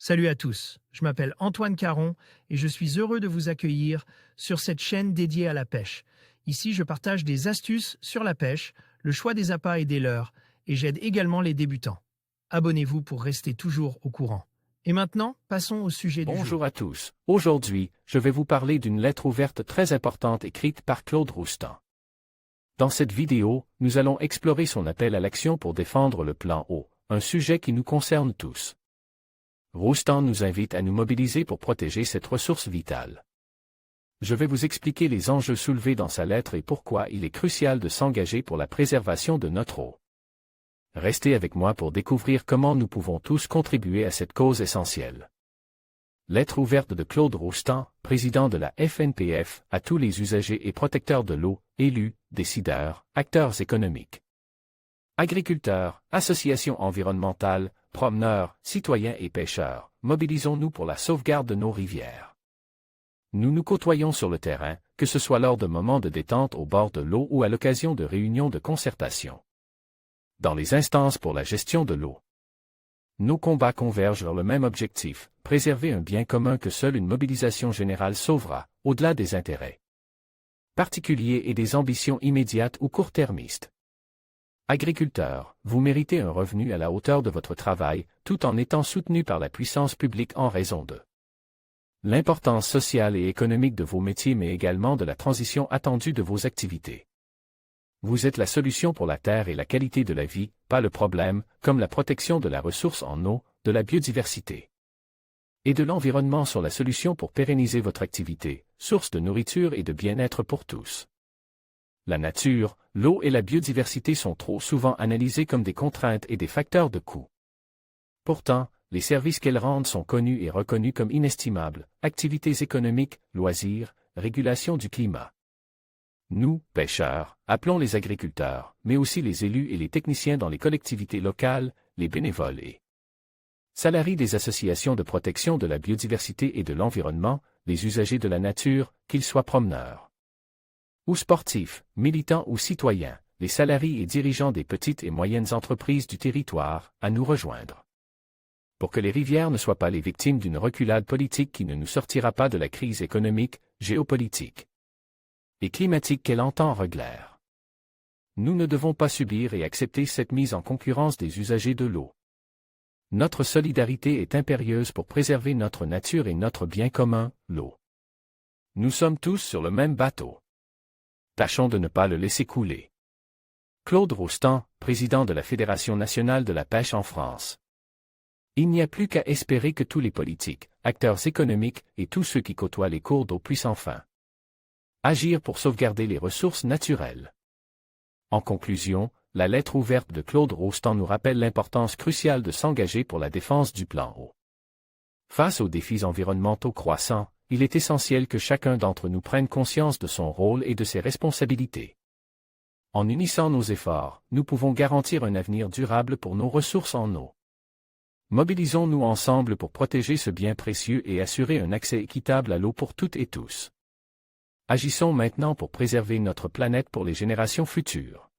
Salut à tous, je m'appelle Antoine Caron et je suis heureux de vous accueillir sur cette chaîne dédiée à la pêche. Ici, je partage des astuces sur la pêche, le choix des appâts et des leurres, et j'aide également les débutants. Abonnez-vous pour rester toujours au courant. Et maintenant, passons au sujet du jour. Bonjour à tous. Aujourd'hui, je vais vous parler d'une lettre ouverte très importante écrite par Claude Roustan. Dans cette vidéo, nous allons explorer son appel à l'action pour défendre le plan eau, un sujet qui nous concerne tous. Roustan nous invite à nous mobiliser pour protéger cette ressource vitale. Je vais vous expliquer les enjeux soulevés dans sa lettre et pourquoi il est crucial de s'engager pour la préservation de notre eau. Restez avec moi pour découvrir comment nous pouvons tous contribuer à cette cause essentielle. Lettre ouverte de Claude Roustan, président de la FNPF, à tous les usagers et protecteurs de l'eau, élus, décideurs, acteurs économiques. Agriculteurs, associations environnementales, promeneurs, citoyens et pêcheurs, mobilisons-nous pour la sauvegarde de nos rivières. Nous nous côtoyons sur le terrain, que ce soit lors de moments de détente au bord de l'eau ou à l'occasion de réunions de concertation. Dans les instances pour la gestion de l'eau. Nos combats convergent vers le même objectif, préserver un bien commun que seule une mobilisation générale sauvera, au-delà des intérêts particuliers et des ambitions immédiates ou court-termistes. Agriculteurs, vous méritez un revenu à la hauteur de votre travail, tout en étant soutenu par la puissance publique en raison de l'importance sociale et économique de vos métiers mais également de la transition attendue de vos activités. Vous êtes la solution pour la terre et la qualité de la vie, pas le problème, comme la protection de la ressource en eau, de la biodiversité et de l'environnement sont la solution pour pérenniser votre activité, source de nourriture et de bien-être pour tous. La nature, l'eau et la biodiversité sont trop souvent analysées comme des contraintes et des facteurs de coût. Pourtant, les services qu'elles rendent sont connus et reconnus comme inestimables, activités économiques, loisirs, régulation du climat. Nous, pêcheurs, appelons les agriculteurs, mais aussi les élus et les techniciens dans les collectivités locales, les bénévoles et salariés des associations de protection de la biodiversité et de l'environnement, les usagers de la nature, qu'ils soient promeneurs ou sportifs, militants ou citoyens, les salariés et dirigeants des petites et moyennes entreprises du territoire, à nous rejoindre. Pour que les rivières ne soient pas les victimes d'une reculade politique qui ne nous sortira pas de la crise économique, géopolitique et climatique qu'elle entend régler. Nous ne devons pas subir et accepter cette mise en concurrence des usagers de l'eau. Notre solidarité est impérieuse pour préserver notre nature et notre bien commun, l'eau. Nous sommes tous sur le même bateau. Tâchons de ne pas le laisser couler. Claude Roustan, président de la Fédération nationale de la pêche en France. Il n'y a plus qu'à espérer que tous les politiques, acteurs économiques et tous ceux qui côtoient les cours d'eau puissent enfin agir pour sauvegarder les ressources naturelles. En conclusion, la lettre ouverte de Claude Roustan nous rappelle l'importance cruciale de s'engager pour la défense du plan eau. Face aux défis environnementaux croissants, il est essentiel que chacun d'entre nous prenne conscience de son rôle et de ses responsabilités. En unissant nos efforts, nous pouvons garantir un avenir durable pour nos ressources en eau. Mobilisons-nous ensemble pour protéger ce bien précieux et assurer un accès équitable à l'eau pour toutes et tous. Agissons maintenant pour préserver notre planète pour les générations futures.